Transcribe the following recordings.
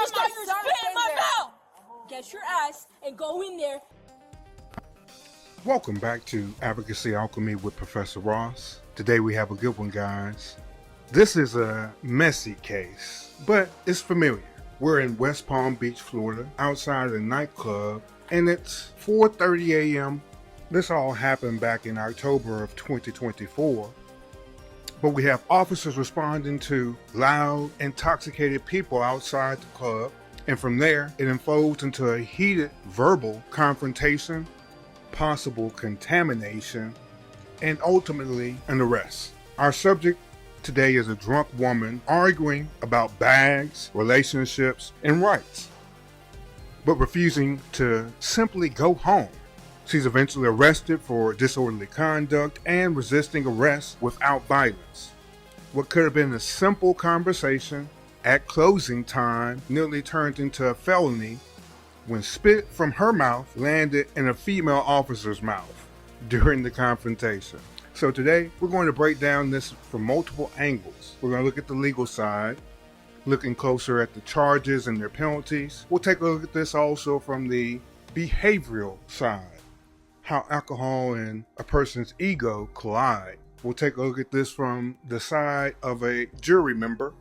just got your spit in my mouth. Get your ass and go in there. Welcome back to Advocacy Alchemy with Professor Ross. Today we have a good one, guys. This is a messy case, but it's familiar. We're in West Palm Beach, Florida, outside of the nightclub, and it's 4:30 a.m. This all happened back in October of 2024. But we have officers responding to loud, intoxicated people outside the club. And from there, it unfolds into a heated verbal confrontation, possible contamination, and ultimately an arrest. Our subject today is a drunk woman arguing about bags, relationships, and rights, but refusing to simply go home. She's eventually arrested for disorderly conduct and resisting arrest without violence. What could have been a simple conversation at closing time nearly turned into a felony when spit from her mouth landed in a female officer's mouth during the confrontation. So today, we're going to break down this from multiple angles. We're going to look at the legal side, looking closer at the charges and their penalties. We'll take a look at this also from the behavioral side, how alcohol and a person's ego collide. We'll take a look at this from the side of a jury member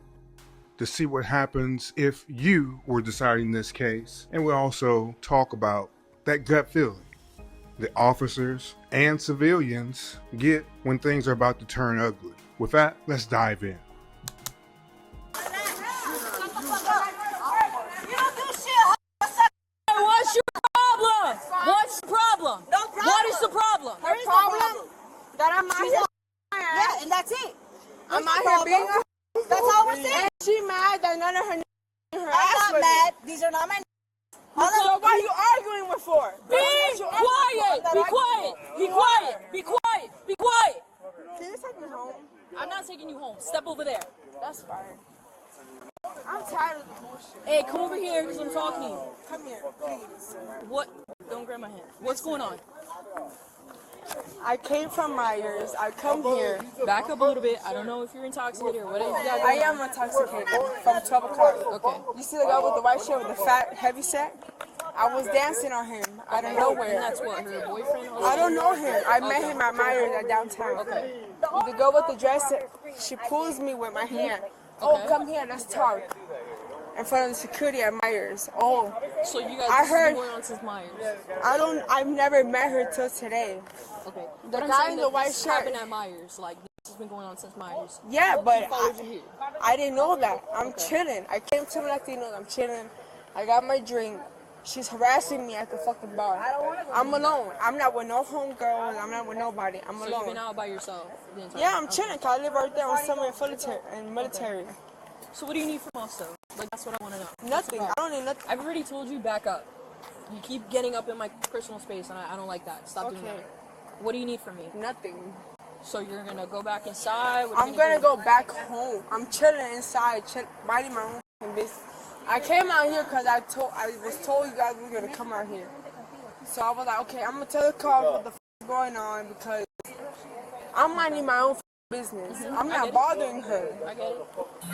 to see what happens if you were deciding this case. And we'll also talk about that gut feeling the officers and civilians get when things are about to turn ugly. With that, let's dive in. What's your problem? What's the problem? No problem. What is the problem? Her problem that I'm out here. Yeah, and that's it. I'm out here being a. That's all we're saying. She mad that none of her I'm not mad. These are not my. So what are you arguing with for? Be quiet! Be quiet! Be quiet! Be quiet! Be quiet! Can you take me home? I'm not taking you home. Step over there. That's fine. I'm tired of the bullshit. Hey, come over here because I'm talking to you. Come here, please. What? Don't grab my hand. What's going on? I came from Myers. I come here. Back up a little bit. I don't know if you're intoxicated or whatever. I am intoxicated from 12 o'clock. Okay. You see the guy with the white shirt with the fat, heavy set? I was dancing on him out of nowhere. And that's what, her boyfriend? I don't know him. I met him at Myers at downtown. Okay. The girl with the dress, she pulls me with my hand. Oh, come here, let's talk. In front of the security at Myers. Oh, So you guys I this heard- been going on since Myers? I've never met her till today. Okay. The But I'm guy saying in that the white this shirt. happened at Myers. Like, this has been going on since Myers. Yeah, but Followed you here. I didn't know that. I'm chilling. I came to Latinos. I'm chilling. I got my drink. She's harassing me at the fucking bar. I'm alone. I'm not with no homegirls. I'm not with nobody. I'm So you've alone. been out by yourself the entire Yeah, time? I'm chilling. 'Cause I live right there on Summer and military. So what do you need from us, though? Like, that's what I want to know. Nothing. I don't need nothing. I've already told you, back up. You keep getting up in my personal space, and I don't like that. Stop doing Okay. that. What do you need from me? Nothing. So you're gonna go back inside? What are I'm you gonna do? go back home. I'm chilling inside, minding my own fucking business. I came out here because I was told you guys were gonna come out here. So I was like, okay, I'm gonna tell the cop what the f is going on because I'm minding my own business. I'm I not get it. bothering her. I get it.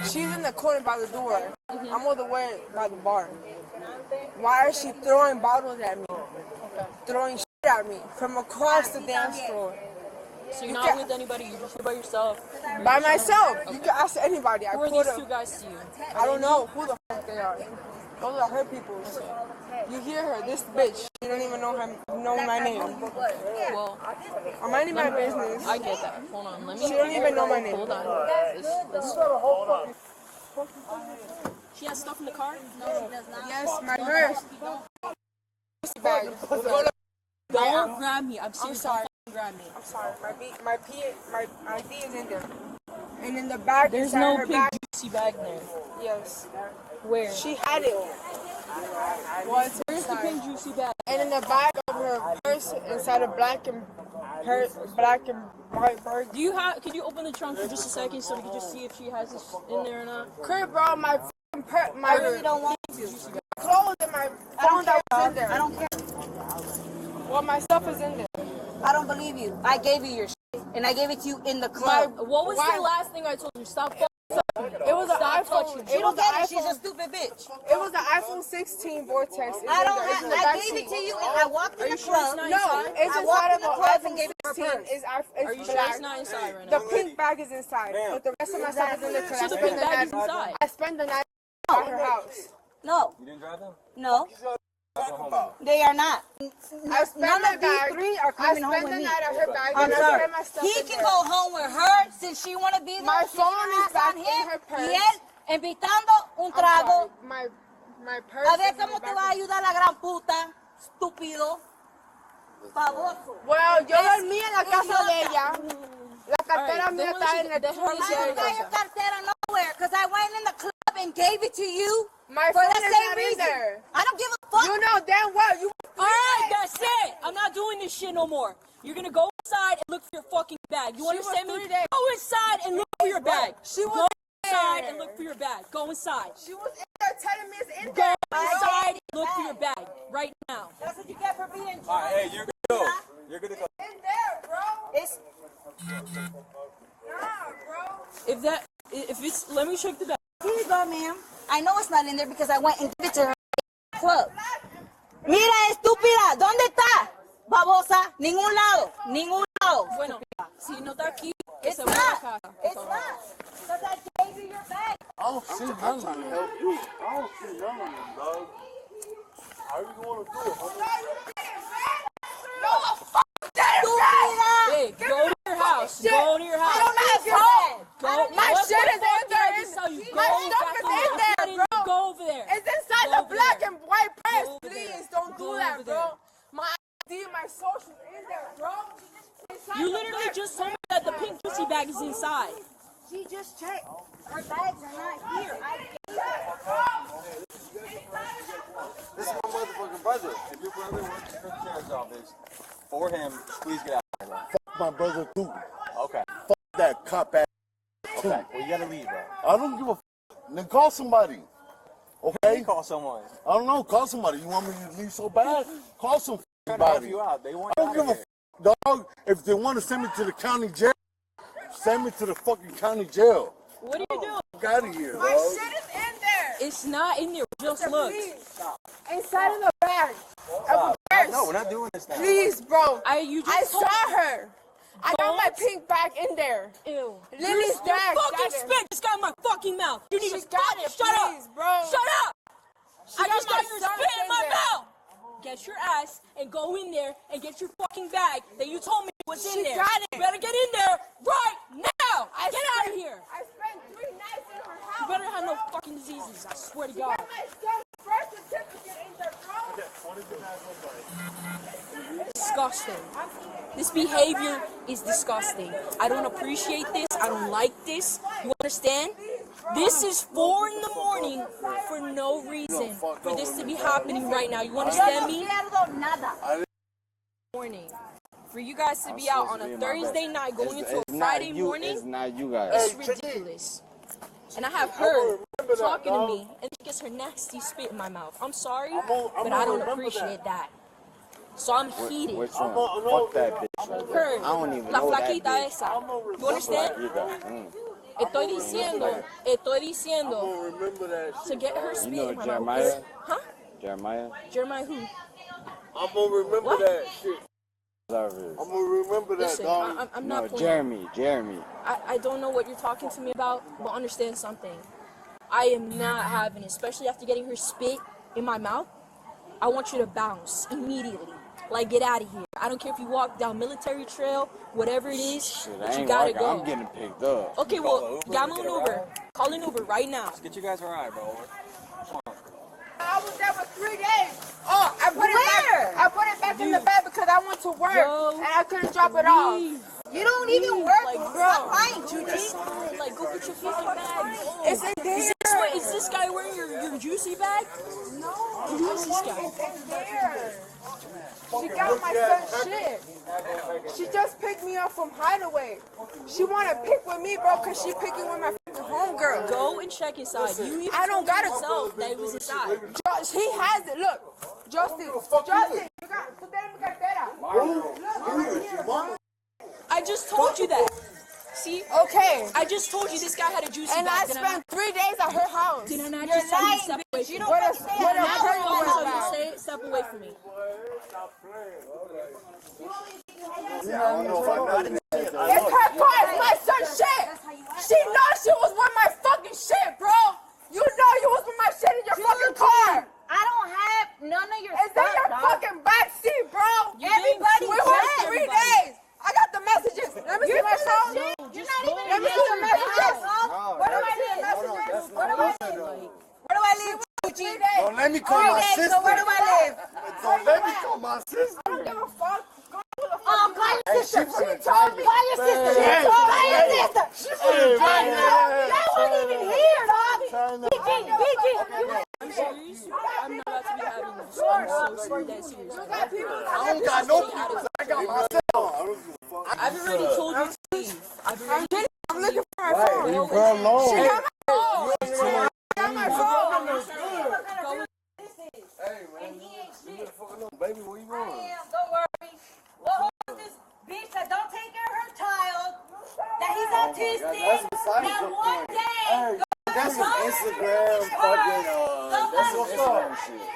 She's in the corner by the door. I'm over there by the bar. Why is she throwing bottles at me? Throwing shit at me from across the dance floor. So you're You not can't- with anybody, you're just here by yourself? By myself. You can ask anybody. Who are pulled these up- two guys to you? I don't know who the fuck they are. Those are her people. You hear her, this bitch. You don't even know my name. Well, I'm minding my business. I get that. Hold on, let me... She don't even know my name. Hold on. She has stuff in the car? No, she does not. Yes, my purse. Bag. Don't grab me. I'm I'm serious. sorry. Don't grab me. I'm sorry. My ID is in there. And in the back, There's inside no her big bag. juicy bag there. Yes. Where? She had it. Once Where's the inside. pink juicy bag? And in the back of her purse, inside a black and white bag. Do you have? Could you open the trunk for just a second so we can just see if she has this in there or not? Crib, bro, my f***ing my I really don't want you. clothes and my I don't phone that was care. in there. I don't care. Well, my stuff is in there. I don't believe you. I gave you your shit, and I gave it to you in the club. What was Why? the last thing I told you? Stop It was an iPhone. She don't get it. She's a stupid bitch. It was an iPhone 16 Vortex. I gave it to you and I walked in the club. No, it's I inside walked of in the an club and iPhone gave her 16. purse. Are you sure black. it's not inside right The now? pink bag is inside, but the rest of my stuff is in the car. So the pink bag is inside. I spent the night at her house. No. You didn't drive them? No. Go home with you. They are not. I spent None the of these bag. three are I coming home spent with the me. night at her bag I'm and I sorry. spent my stuff He in can there. go home with her since she want to be there. My She phone can is ask back on in him, her purse. y él invitando un I'm trago. sorry. My purse A ver is in cómo the te back va a of- ayudar la gran puta, estúpido, baboso. Well, yo dormí en la casa de ella. La cartera Alright, mía then está when en el she- I don't got your cartera nowhere because I went in the club and gave it to you My for phone the is same not in reason. there. I don't give a fuck. You know damn well you. Alright, that's it. I'm not doing this shit no more. You're gonna go inside and look for your fucking bag. You She understand was me? 3 days. Go inside and look for your bag. She was Go inside there. and look for your bag. Go inside. She was in there telling me it's in Go there. inside and look for your bag right now. That's what you get for being drunk. All right, hey, you're good to go. You're good to go. In there, bro. It's Nah, bro. If it's, let me check the bag. here you go, ma'am. I know it's not in there because I went and gave it to her club. Mira, estúpida, ¿dónde está? Babosa, ningún lado, ningún lado. Bueno, si no está aquí, que It's se vaya a not. casa. It's not. Because I gave you your bag. I don't see none of them. I don't see none of them, dog. How you gonna do it, homie? Estúpida. Hey, go to your house. Go to your house. I don't have your bag. Go. My What shit the is fuck in did I there. just tell you? My Go stuff back is over in there, It's not in bro. Go over there. It's inside Go the over black there. and white purse. Go over Please there. don't do Go that, over bro. there. My ID, my social in there, bro. Inside You the literally black- just told me that the pink pussy bag is inside. She just checked. Her bags are not here. I This is my motherfucking brother. If your brother works for the sheriff's office, for him, please get out of here. Fuck my brother too. Okay. Fuck that cop ass. Okay. Well, you gotta leave, bro. I don't give a f. Then call somebody. Okay? You call someone. I don't know. Call somebody. You want me to leave so bad? Call Trying to help somebody. you out. They want I you don't out give of a here. f, dog. If they want to send me to the county jail, send me to the fucking county jail. What are you doing? Fuck out of here, My dog. shit is in there. It's not in there. Just look. Please. Inside of the bag. Of the purse. No, we're not doing this now. Please, bro. You I just told saw her. I got my Don't. pink bag in there. Ew. Lily's You bag. fucking got it. spit just got in my fucking mouth. You need She to got it, shut please, up. bro. Shut up. She I got just my got your stuff spit in in my there. mouth. Get your ass and go in there and get your fucking bag that you told me was in She there. got it. You better get in there right now. Get out of here. I spent 3 nights in her You house. better have no fucking diseases. I swear to God. Got my son's birth certificate in there, bro. Disgusting. This behavior is disgusting. I don't appreciate this. I don't like this. You understand? This is 4 in the morning for no reason for this to be happening right now. You understand me? nada. Morning. For you guys to be out on a Thursday night going into a Friday morning, It's not you guys. it's ridiculous. And I have her talking to me, and she gets her nasty spit in my mouth. I'm sorry, but I don't appreciate that. So I'm heated. Which one? Fuck that bitch. Right there. Her, I don't even la know that flaquita bitch. esa. You understand? Estoy diciendo I'm gonna remember that to shit. get her spit know in my Jeremiah? mouth. Huh? Jeremiah? Jeremiah who? I'm gonna remember What? that shit. Service. I'm gonna remember that, Listen, dog. I'm No, not playing. Jeremy. I don't know what you're talking to me about, but understand something. I am not having it, especially after getting her spit in my mouth. I want you to bounce immediately. Like, get out of here. I don't care if you walk down Military Trail, whatever it is, Shit, but I you ain't gotta walking. go. I'm getting picked up. Okay, well, got an Uber. Call an Uber right now. Let's get you guys a ride, bro. I was there for 3 days. Oh, I put it Where? back. I put it back in the bag because I went to work Yo, and I couldn't drop it off. You don't even work. Like, Stop lying, You Judy. decide, like, go get your fucking bag. Go. It's in there. Is this guy wearing your juicy bag? No, Who is this guy? it's there. She got my son's shit. She just picked me up from Hideaway. She wanna pick with me, bro, cause she picking with my fucking homegirl. Go and check inside. You even I don't told gotta- yourself that it was inside. He has it. Look, Justin, you got. Tú tienes mi cartera. Look, right here, bro. I just told you that. See? Okay. I just told you this guy had a juicy And I bag. spent 3 days at her house. Did I not You're just tell you to lying, step away bitch. from You me? don't What a understand. what a Now crazy That's all I was told you to about. say. Step away from me. It's her car. It's my son's shit. She knows she was with my fucking shit, bro. You know you was with my shit in your fucking car. I don't have none of your Is stuff, that your dog. fucking backseat, bro? Everybody We check. went 3 days. I got the messages. Let me see my phone. You're not even Let me see the messages. Where do I leave the messages? Where do I live? Where do I live? 3 days. Don't let me call 3 my days, sister. so where do I live? Don't let me call my sister. I don't give a fuck. Go to the Call your sister. she She finna told me. Call your sister. She Hey, told me. hey, Call your sister. Hey, man. Y'all weren't even here, dog. BG. I'm serious. I'm not about to be having this. I'm so serious. Dead serious. I don't got no people. I got myself. I've already told you to leave. I've already. I'm looking for my phone. Leave her alone. She got my phone. She got my phone. Hey, man. Baby, where you going? Don't worry. Well, who is this bitch that don't take care of her child? That he's autistic. That's beside That the one point. day. Hey, that's some Instagram fucking, that's some Instagram shit.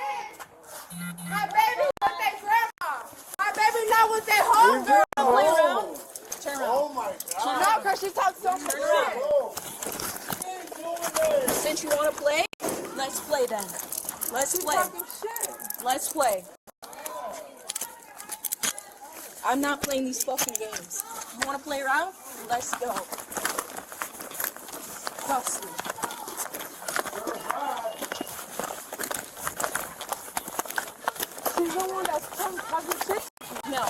My baby with their grandma. My baby not with their home girl. Oh, Turn around. oh my God. No, because she talks so much shit. Oh. Since you want to play, let's play then. Let's play. Talking shit. Let's play. I'm not playing these fucking games. You want to play around? Let's go. Trust me. She's the one that's talking shit. No.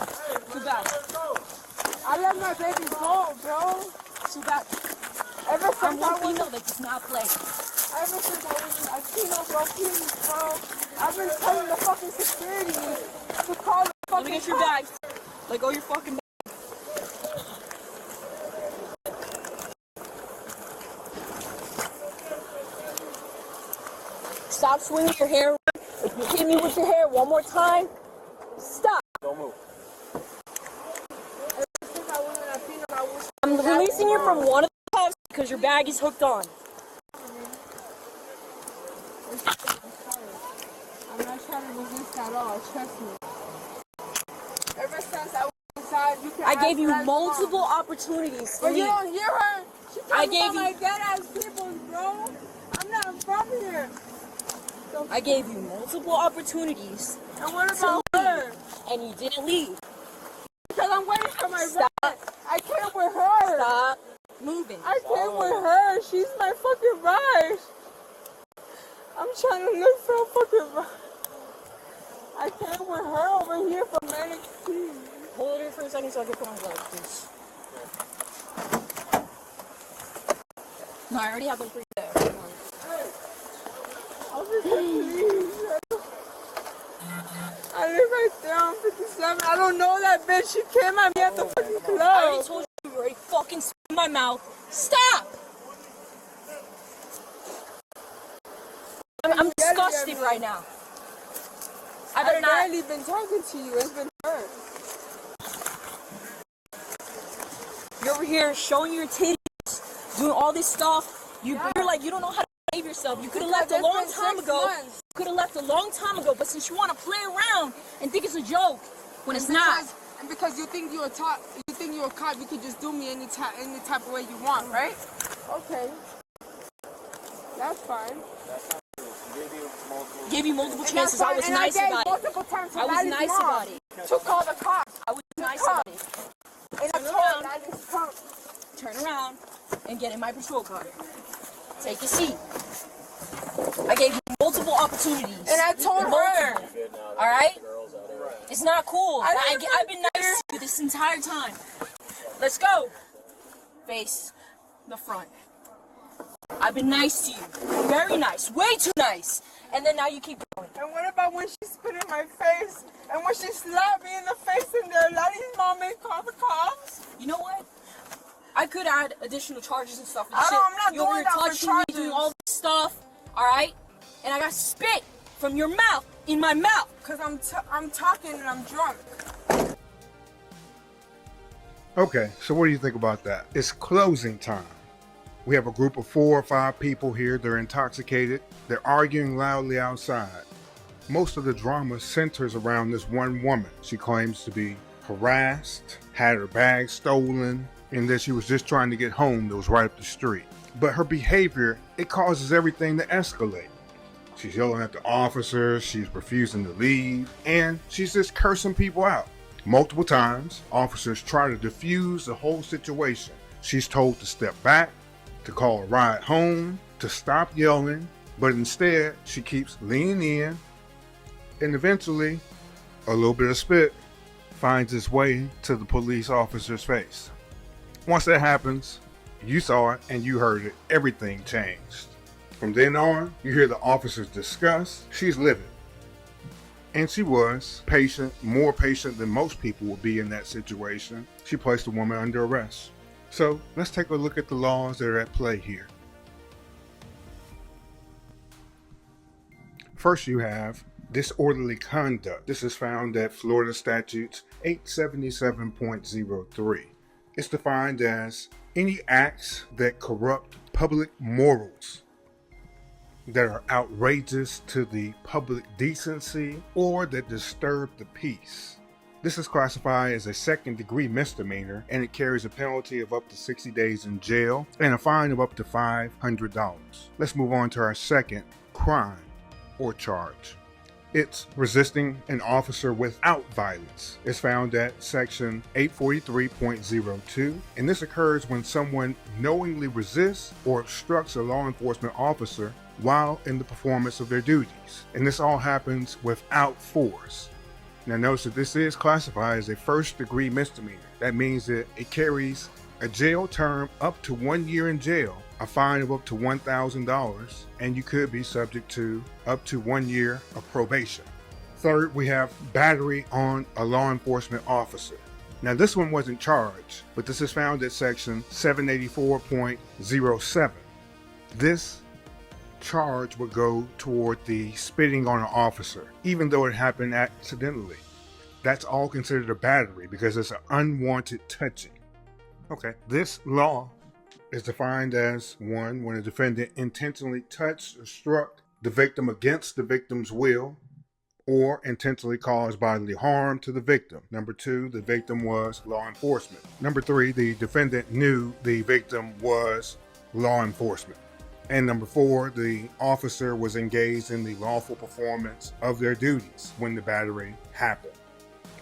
Too bad. I let my baby go, bro. Too bad. Ever I'm since I one was female that does not play. Ever since I was in Latino, bro, please, bro. I've been telling the fucking security to call the Let me fucking get your cops. bag. Let go your fucking bag. Stop swinging your hair. If you hit me with your hair one more time, stop. Don't move. Ever since I was in Latino, I was I'm releasing you from one of the cuffs because your bag is hooked on. I'm not trying to resist at all, trust me. Ever since I was inside, you can I gave ask you Dad's mom. multiple opportunities to But you leave. don't hear her. She I talking gave about you- my dead ass people, bro. I'm not from here. I gave you multiple opportunities And what about her? and you didn't leave. Because I'm waiting for my Stop. ride. I came with her. Stop moving. I came with her. She's my fucking ride. I'm trying to look for a fucking ride. I came with her over here from NXT. Hold it for a second so I can put on gloves, please. No, I already have them for you there. Come on. Officer, please. I live right there on 57. I don't know that bitch. She came at me at the fucking I already club. told you you already fucking spit in my mouth. Stop! I'm disgusted right now. I better I've not. barely been talking to you. It's been her. You're over here showing your titties, doing all this stuff. You're like, you don't know how to behave yourself. You could have left a It's long been time 6 ago. months. You could have left a long time ago, but since you want to play around and think it's a joke, when it's not. And because you think you're a cop, you could just do me any type of way you want, right? Okay. That's fine. Gave you multiple And chances. that's I was fine. nice And I about gave it. multiple times to I was Maddie's nice mom about it. to call the cops. I was nice about it. And I Turn told around. Maddie to come. Turn around and get in my patrol car. Take a seat. I gave you multiple opportunities. And I told her. All right? It's not cool. I I've been nice to you this entire time. Let's go. Face the front. I've been nice to you. Very nice. Way too nice. And then now you keep going. And what about when she spit in my face? And when she slapped me in the face and there, Laddie's mom made call the cops? You know what? I could add additional charges and stuff. And I shit. don't- I'm not You're over doing here that for touching me, doing charges. all this stuff. All right? And I got spit from your mouth in my mouth. Because I'm talking and I'm drunk. Okay, so what do you think about that? It's closing time. We have a group of 4 or 5 people here. They're intoxicated. They're arguing loudly outside. Most of the drama centers around this one woman. She claims to be harassed, had her bag stolen, and that she was just trying to get home that was right up the street. But her behavior, it causes everything to escalate. She's yelling at the officers, she's refusing to leave, and she's just cursing people out. Multiple times, officers try to defuse the whole situation. She's told to step back, to call a ride home, to stop yelling, but instead she keeps leaning in, and eventually a little bit of spit finds its way to the police officer's face. Once that happens, you saw it and you heard it, everything changed. From then on, you hear the officers discuss. She's livid. And she was patient, more patient than most people would be in that situation. She placed the woman under arrest. So let's take a look at the laws that are at play here. First, you have disorderly conduct. This is found at Florida Statutes 877.03. It's defined as any acts that corrupt public morals, that are outrageous to the public decency, or that disturb the peace. This is classified as a second-degree misdemeanor, and it carries a penalty of up to 60 days in jail and a fine of up to $500. Let's move on to our second crime or charge. It's resisting an officer without violence. It's found at section 843.02, and this occurs when someone knowingly resists or obstructs a law enforcement officer while in the performance of their duties. And this all happens without force. Now notice that this is classified as a first-degree misdemeanor. That means that it carries a jail term up to 1 year in jail, a fine of up to $1,000, and you could be subject to up to 1 year of probation. Third, we have battery on a law enforcement officer. Now this one wasn't charged, but this is found at section 784.07. This charge would go toward the spitting on an officer, even though it happened accidentally. That's all considered a battery because it's an unwanted touching. Okay, this law is defined as one, when a defendant intentionally touched or struck the victim against the victim's will or intentionally caused bodily harm to the victim. Number two, the victim was law enforcement. Number three, the defendant knew the victim was law enforcement. And number four, the officer was engaged in the lawful performance of their duties when the battery happened.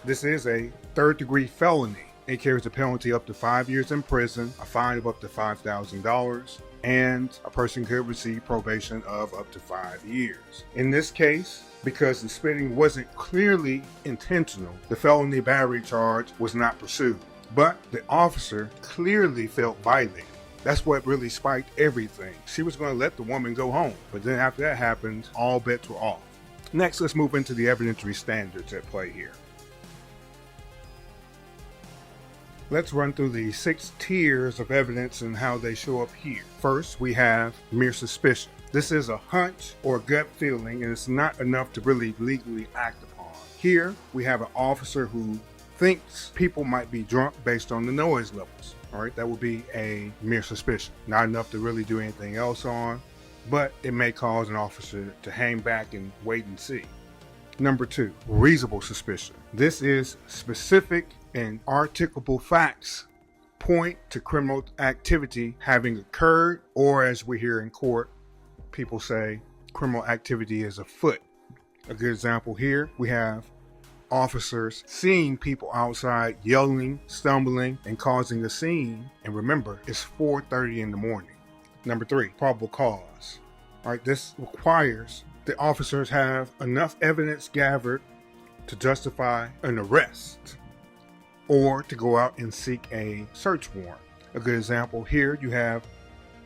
This is a third-degree felony. It carries a penalty up to 5 years in prison, a fine of up to $5,000, and a person could receive probation of up to 5 years. In this case, because the spitting wasn't clearly intentional, the felony battery charge was not pursued. But the officer clearly felt violated. That's what really spiked everything. She was going to let the woman go home, but then after that happened, all bets were off. Next, let's move into the evidentiary standards at play here. Let's run through the 6 tiers of evidence and how they show up here. First, we have mere suspicion. This is a hunch or gut feeling, and it's not enough to really legally act upon. Here, we have an officer who thinks people might be drunk based on the noise levels. All right, that would be a mere suspicion. Not enough to really do anything else on, but it may cause an officer to hang back and wait and see. Number two, reasonable suspicion. This is specific and articulable facts point to criminal activity having occurred, or as we hear in court, people say criminal activity is afoot. A good example here, we have officers seeing people outside yelling, stumbling, and causing a scene. And remember, it's 4:30 in the morning. Number three, probable cause. All right, this requires the officers have enough evidence gathered to justify an arrest or to go out and seek a search warrant. A good example here, you have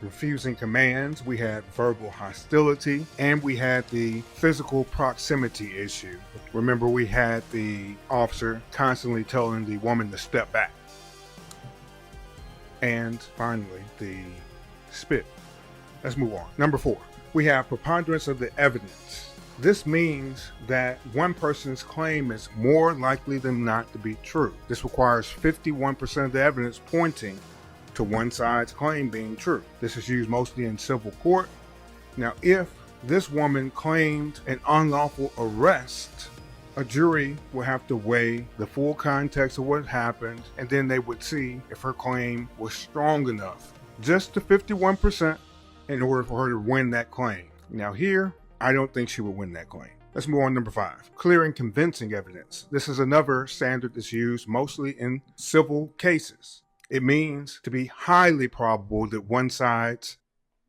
refusing commands, we had verbal hostility, and we had the physical proximity issue. Remember, we had the officer constantly telling the woman to step back. And finally, the spit. Let's move on. Number four, we have preponderance of the evidence. This means that one person's claim is more likely than not to be true. This requires 51% of the evidence pointing to one side's claim being true. This is used mostly in civil court. Now, if this woman claimed an unlawful arrest, a jury will have to weigh the full context of what happened, and then they would see if her claim was strong enough, just to 51%, in order for her to win that claim. Now here, I don't think she would win that claim. Let's move on to number 5. Clear and convincing evidence. This is another standard that's used mostly in civil cases. It means to be highly probable that one side's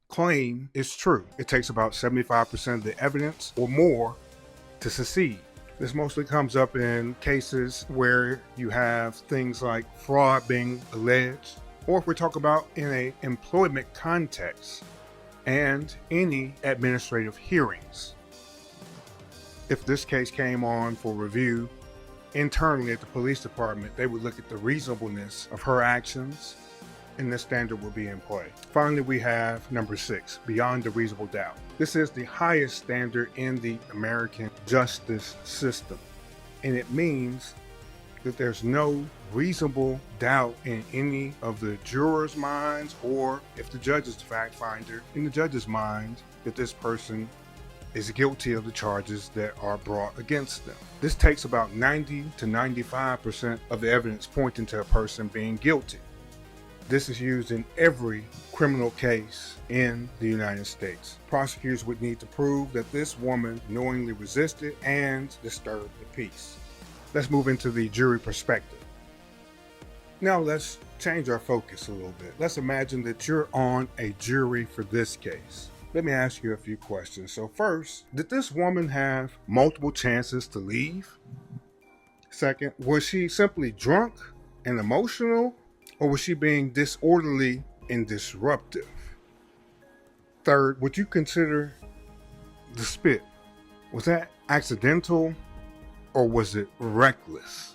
claim is true. It takes about 75% of the evidence or more to succeed. This mostly comes up in cases where you have things like fraud being alleged, or if we talk about in an employment context, and any administrative hearings. If this case came on for review internally at the police department, they would look at the reasonableness of her actions, and this standard will be in play. Finally, we have number 6, beyond a reasonable doubt. This is the highest standard in the American justice system, and it means that there's no reasonable doubt in any of the jurors' minds, or if the judge is the fact finder, in the judge's mind, that this person is guilty of the charges that are brought against them. This takes about 90 to 95% of the evidence pointing to a person being guilty. This is used in every criminal case in the United States. Prosecutors would need to prove that this woman knowingly resisted and disturbed the peace. Let's move into the jury perspective. Now let's change our focus a little bit. Let's imagine that you're on a jury for this case. Let me ask you a few questions. So first, did this woman have multiple chances to leave? Second, was she simply drunk and emotional, or was she being disorderly and disruptive? Third, would you consider the spit, was that accidental or was it reckless?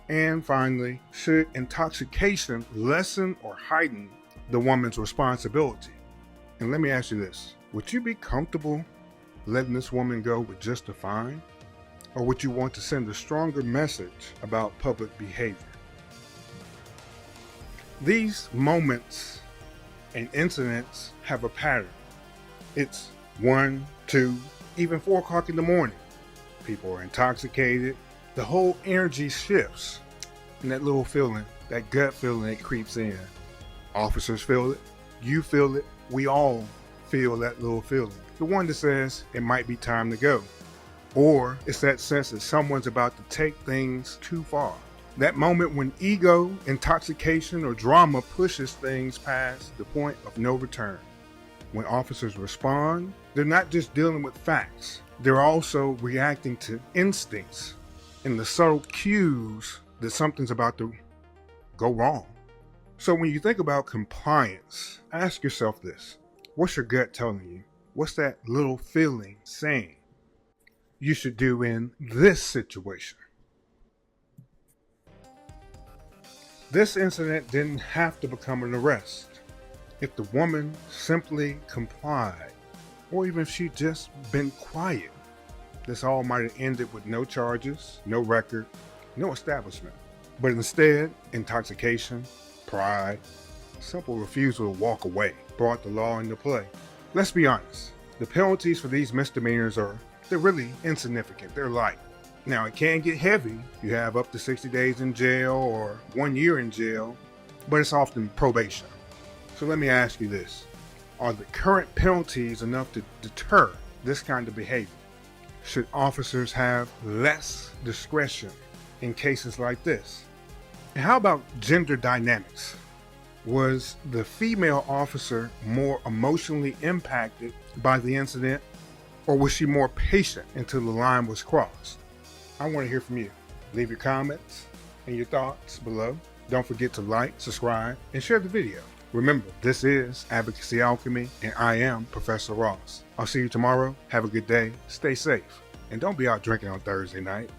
And finally, should intoxication lessen or heighten the woman's responsibility? And let me ask you this, would you be comfortable letting this woman go with just a fine? Or would you want to send a stronger message about public behavior? These moments and incidents have a pattern. It's 1, 2, even 4 o'clock in the morning. People are intoxicated. The whole energy shifts. And that little feeling, that gut feeling that creeps in. Officers feel it. You feel it. We all feel that little feeling. The one that says it might be time to go. Or it's that sense that someone's about to take things too far. That moment when ego, intoxication, or drama pushes things past the point of no return. When officers respond, they're not just dealing with facts. They're also reacting to instincts and the subtle cues that something's about to go wrong. So when you think about compliance, ask yourself this. What's your gut telling you? What's that little feeling saying you should do in this situation? This incident didn't have to become an arrest. If the woman simply complied, or even if she'd just been quiet, this all might have ended with no charges, no record, no establishment. But instead, intoxication, pride, simple refusal to walk away brought the law into play. Let's be honest, the penalties for these misdemeanors they're really insignificant, they're light. Now it can get heavy, you have up to 60 days in jail or 1 year in jail, but it's often probation. So let me ask you this, are the current penalties enough to deter this kind of behavior? Should officers have less discretion in cases like this? And how about gender dynamics? Was the female officer more emotionally impacted by the incident, or was she more patient until the line was crossed? I want to hear from you. Leave your comments and your thoughts below. Don't forget to like, subscribe, and share the video. Remember, this is Advocacy Alchemy, and I am Professor Ross. I'll see you tomorrow. Have a good day. Stay safe. And don't be out drinking on Thursday night.